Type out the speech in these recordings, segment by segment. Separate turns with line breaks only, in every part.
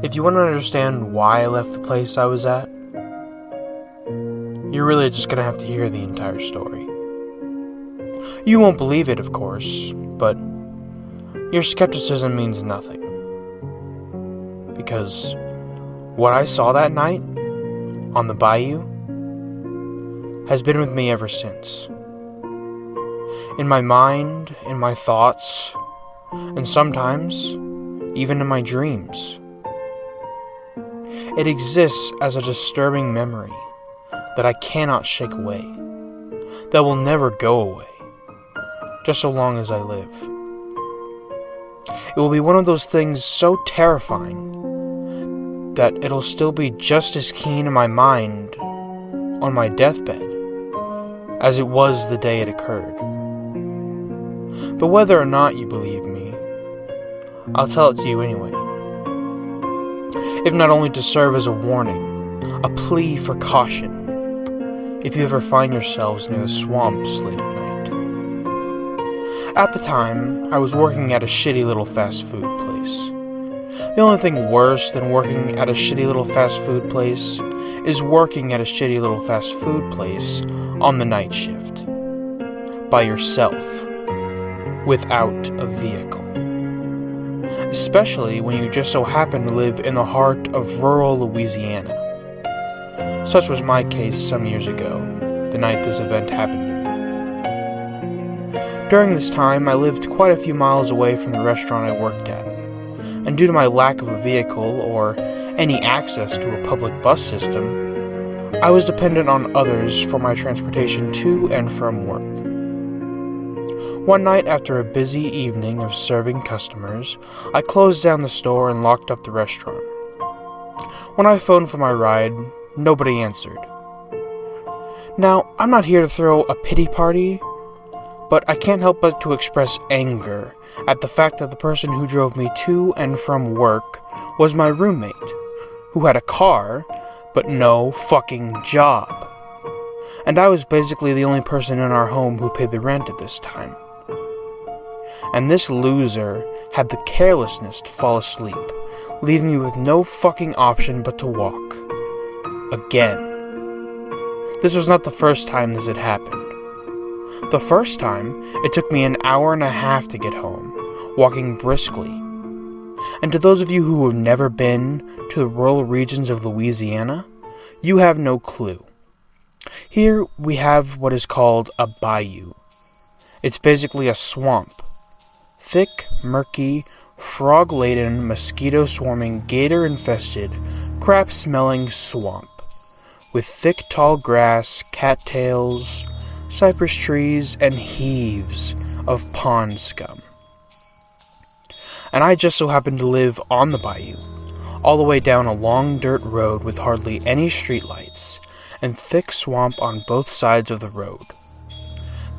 If you want to understand why I left the place I was at, you're really just gonna have to hear the entire story. You won't believe it, of course, but your skepticism means nothing. Because what I saw that night on the Bayou has been with me ever since. In my mind, in my thoughts, and sometimes even in my dreams. It exists as a disturbing memory that I cannot shake away, that will never go away, just so long as I live. It will be one of those things so terrifying that it'll still be just as keen in my mind on my deathbed as it was the day it occurred. But whether or not you believe me, I'll tell it to you anyway. If not only to serve as a warning, a plea for caution, if you ever find yourselves near the swamps late at night. At the time, I was working at a shitty little fast food place. The only thing worse than working at a shitty little fast food place is working at a shitty little fast food place on the night shift. By yourself. Without a vehicle. Especially when you just so happen to live in the heart of rural Louisiana. Such was my case some years ago, the night this event happened to me. During this time, I lived quite a few miles away from the restaurant I worked at, and due to my lack of a vehicle or any access to a public bus system, I was dependent on others for my transportation to and from work. One night after a busy evening of serving customers, I closed down the store and locked up the restaurant. When I phoned for my ride, nobody answered. Now, I'm not here to throw a pity party, but I can't help but to express anger at the fact that the person who drove me to and from work was my roommate, who had a car, but no fucking job. And I was basically the only person in our home who paid the rent at this time. And this loser had the carelessness to fall asleep, leaving me with no fucking option but to walk. Again. This was not the first time this had happened. The first time, it took me an hour and a half to get home, walking briskly. And to those of you who have never been to the rural regions of Louisiana, you have no clue. Here we have what is called a bayou. It's basically a swamp. Thick, murky, frog-laden, mosquito-swarming, gator-infested, crap-smelling swamp. With thick, tall grass, cattails, cypress trees, and heaves of pond scum. And I just so happen to live on the bayou, all the way down a long dirt road with hardly any streetlights, and thick swamp on both sides of the road.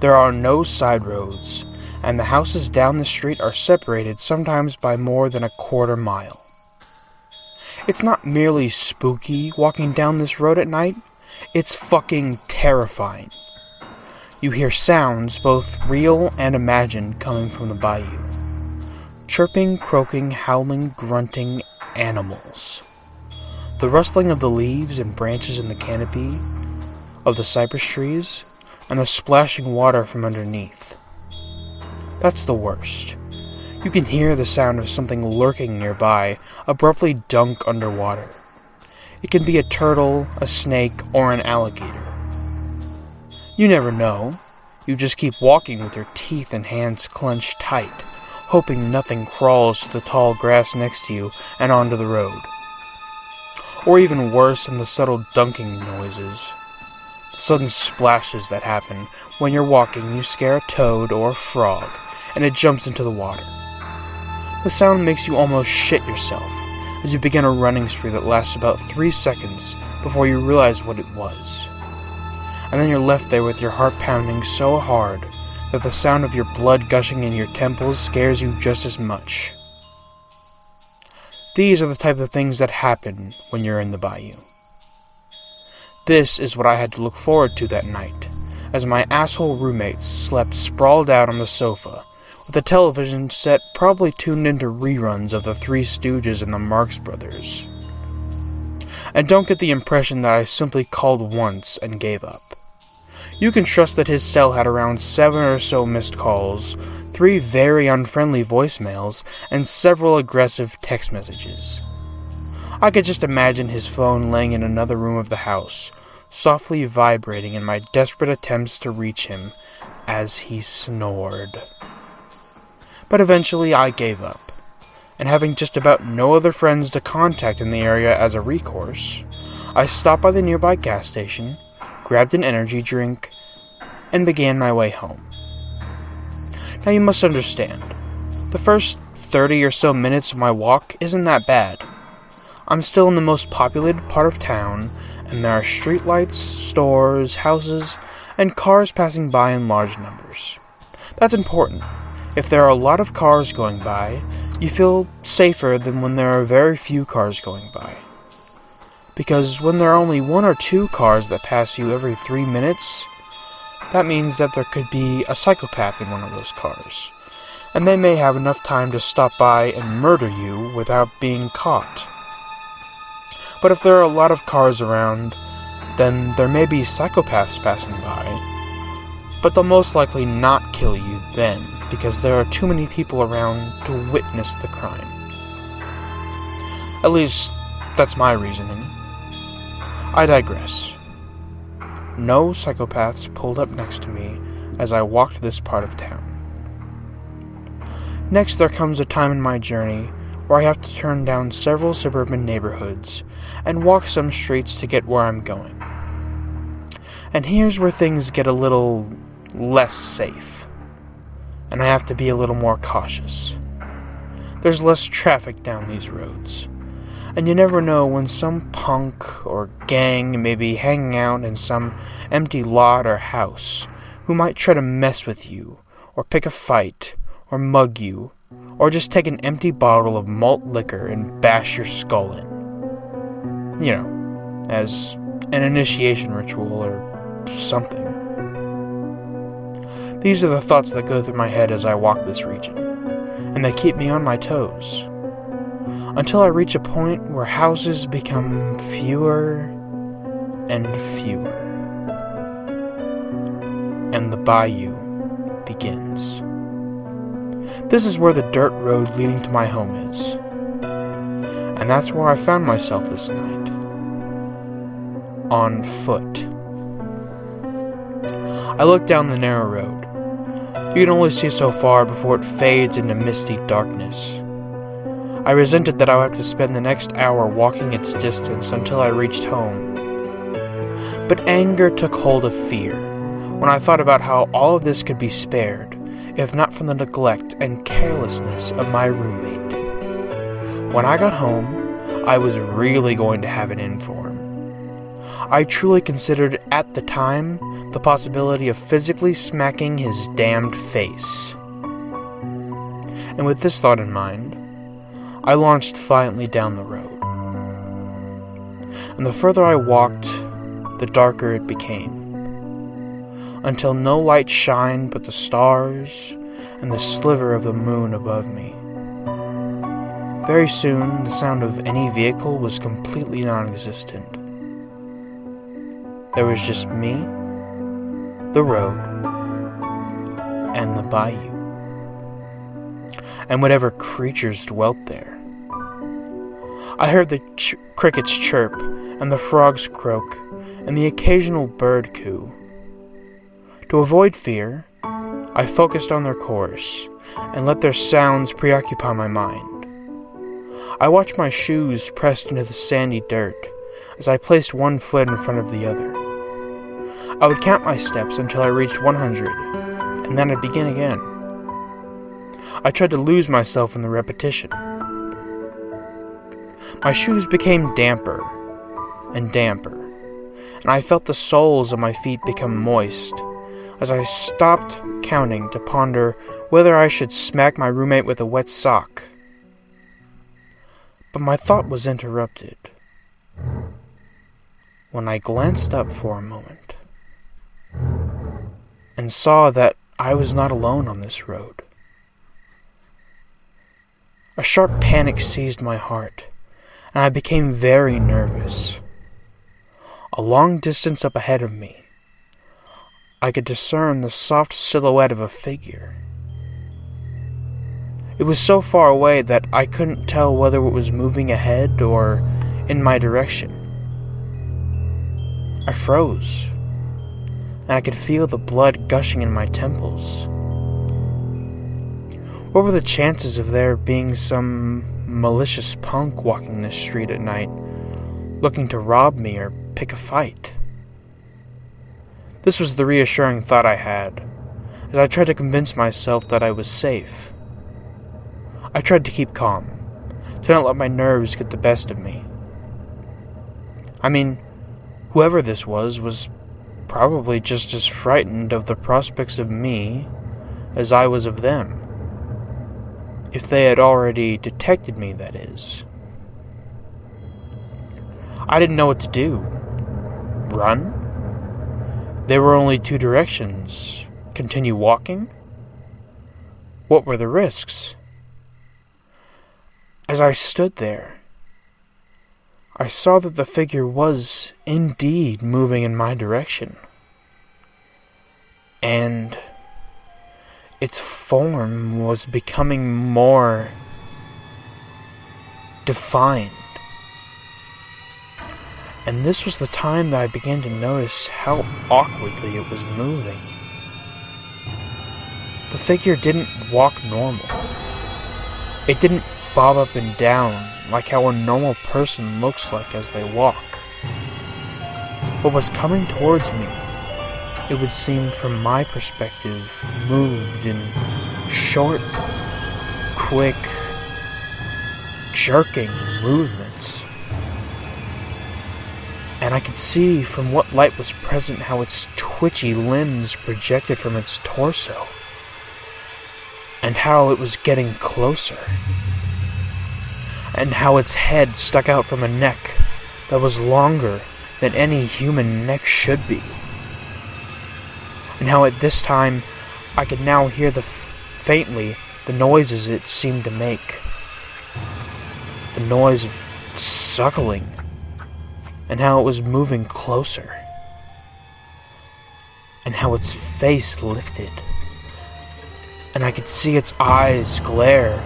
There are no side roads, and the houses down the street are separated sometimes by more than a quarter mile. It's not merely spooky walking down this road at night, it's fucking terrifying. You hear sounds, both real and imagined, coming from the bayou. Chirping, croaking, howling, grunting animals. The rustling of the leaves and branches in the canopy of the cypress trees, and the splashing water from underneath. That's the worst. You can hear the sound of something lurking nearby abruptly dunk underwater. It can be a turtle, a snake, or an alligator. You never know. You just keep walking with your teeth and hands clenched tight, hoping nothing crawls to the tall grass next to you and onto the road. Or even worse than the subtle dunking noises. Sudden splashes that happen when you're walking, you scare a toad or a frog, and it jumps into the water. The sound makes you almost shit yourself as you begin a running spree that lasts about 3 seconds before you realize what it was. And then you're left there with your heart pounding so hard that the sound of your blood gushing in your temples scares you just as much. These are the type of things that happen when you're in the Bayou. This is what I had to look forward to that night, as my asshole roommates slept sprawled out on the sofa, with the television set probably tuned into reruns of the Three Stooges and the Marx Brothers. And don't get the impression that I simply called once and gave up. You can trust that his cell had around 7 or so missed calls, 3 very unfriendly voicemails, and several aggressive text messages. I could just imagine his phone laying in another room of the house, softly vibrating in my desperate attempts to reach him as he snored. But eventually I gave up, and having just about no other friends to contact in the area as a recourse, I stopped by the nearby gas station, grabbed an energy drink, and began my way home. Now you must understand, the first 30 or so minutes of my walk isn't that bad. I'm still in the most populated part of town, and there are streetlights, stores, houses, and cars passing by in large numbers. That's important. If there are a lot of cars going by, you feel safer than when there are very few cars going by. Because when there are only 1 or 2 cars that pass you every 3 minutes, that means that there could be a psychopath in one of those cars, and they may have enough time to stop by and murder you without being caught. But if there are a lot of cars around, then there may be psychopaths passing by, but they'll most likely not kill you then, because there are too many people around to witness the crime. At least, that's my reasoning. I digress. No psychopaths pulled up next to me as I walked this part of town. Next, there comes a time in my journey where I have to turn down several suburban neighborhoods and walk some streets to get where I'm going. And here's where things get a little less safe, and I have to be a little more cautious. There's less traffic down these roads, and you never know when some punk or gang may be hanging out in some empty lot or house who might try to mess with you, or pick a fight, or mug you, or just take an empty bottle of malt liquor and bash your skull in. You know, as an initiation ritual or something. These are the thoughts that go through my head as I walk this region, and they keep me on my toes. Until I reach a point where houses become fewer and fewer, and the bayou begins. This is where the dirt road leading to my home is, and that's where I found myself this night. On foot. I look down the narrow road. You can only see so far before it fades into misty darkness. I resented that I would have to spend the next hour walking its distance until I reached home. But anger took hold of fear when I thought about how all of this could be spared, if not from the neglect and carelessness of my roommate. When I got home, I was really going to have it in for him. I truly considered at the time the possibility of physically smacking his damned face. And with this thought in mind, I launched violently down the road. And the further I walked, the darker it became, until no light shined but the stars and the sliver of the moon above me. Very soon, the sound of any vehicle was completely non-existent. There was just me, the road, and the bayou, and whatever creatures dwelt there. I heard the crickets chirp, and the frogs croak, and the occasional bird coo. To avoid fear, I focused on their chorus, and let their sounds preoccupy my mind. I watched my shoes pressed into the sandy dirt, as I placed one foot in front of the other. I would count my steps until I reached 100, and then I'd begin again. I tried to lose myself in the repetition. My shoes became damper and damper, and I felt the soles of my feet become moist, as I stopped counting to ponder whether I should smack my roommate with a wet sock. But my thought was interrupted when I glanced up for a moment and saw that I was not alone on this road. A sharp panic seized my heart, and I became very nervous. A long distance up ahead of me, I could discern the soft silhouette of a figure. It was so far away that I couldn't tell whether it was moving ahead or in my direction. I froze, and I could feel the blood gushing in my temples. What were the chances of there being some malicious punk walking this street at night, looking to rob me or pick a fight? This was the reassuring thought I had, as I tried to convince myself that I was safe. I tried to keep calm, to not let my nerves get the best of me. I mean, whoever this was probably just as frightened of the prospects of me as I was of them. If they had already detected me, that is. I didn't know what to do. Run? There were only two directions. Continue walking? What were the risks? As I stood there, I saw that the figure was indeed moving in my direction. And its form was becoming more defined. And this was the time that I began to notice how awkwardly it was moving. The figure didn't walk normal. It didn't bob up and down like how a normal person looks like as they walk. What was coming towards me, it would seem from my perspective, moved in short, quick, jerking movements. And I could see from what light was present how its twitchy limbs projected from its torso, and how it was getting closer, and how its head stuck out from a neck that was longer than any human neck should be, and how at this time I could now hear faintly the noises it seemed to make. The noise of suckling, and how it was moving closer, and how its face lifted, and I could see its eyes glare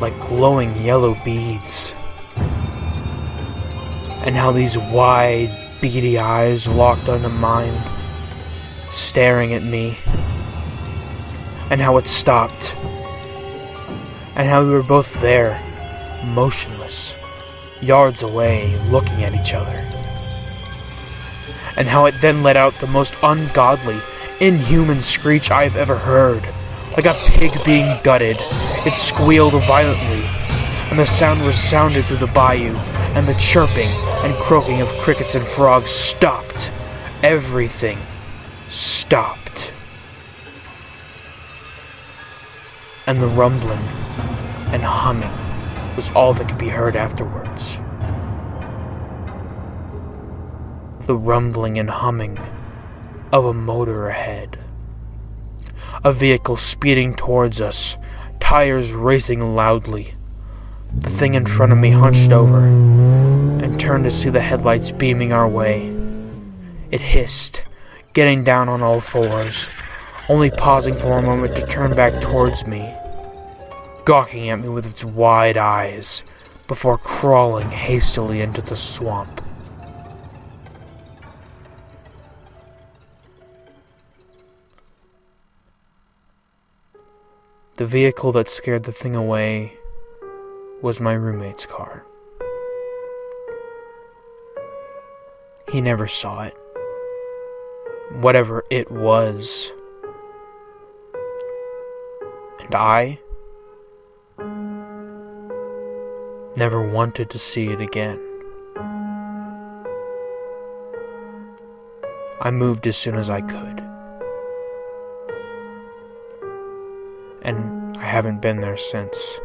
like glowing yellow beads, and how these wide, beady eyes locked onto mine, staring at me, and how it stopped, and how we were both there, motionless, yards away, looking at each other, and how it then let out the most ungodly, inhuman screech I've ever heard, like a pig being gutted. It squealed violently, and the sound resounded through the bayou, and the chirping and croaking of crickets and frogs stopped. Everything stopped. And the rumbling and humming was all that could be heard afterwards. The rumbling and humming of a motor ahead. A vehicle speeding towards us, tires racing loudly. The thing in front of me hunched over and turned to see the headlights beaming our way. It hissed, getting down on all fours, only pausing for a moment to turn back towards me, gawking at me with its wide eyes before crawling hastily into the swamp. The vehicle that scared the thing away was my roommate's car. He never saw it. Whatever it was. And I never wanted to see it again. I moved as soon as I could. And I haven't been there since.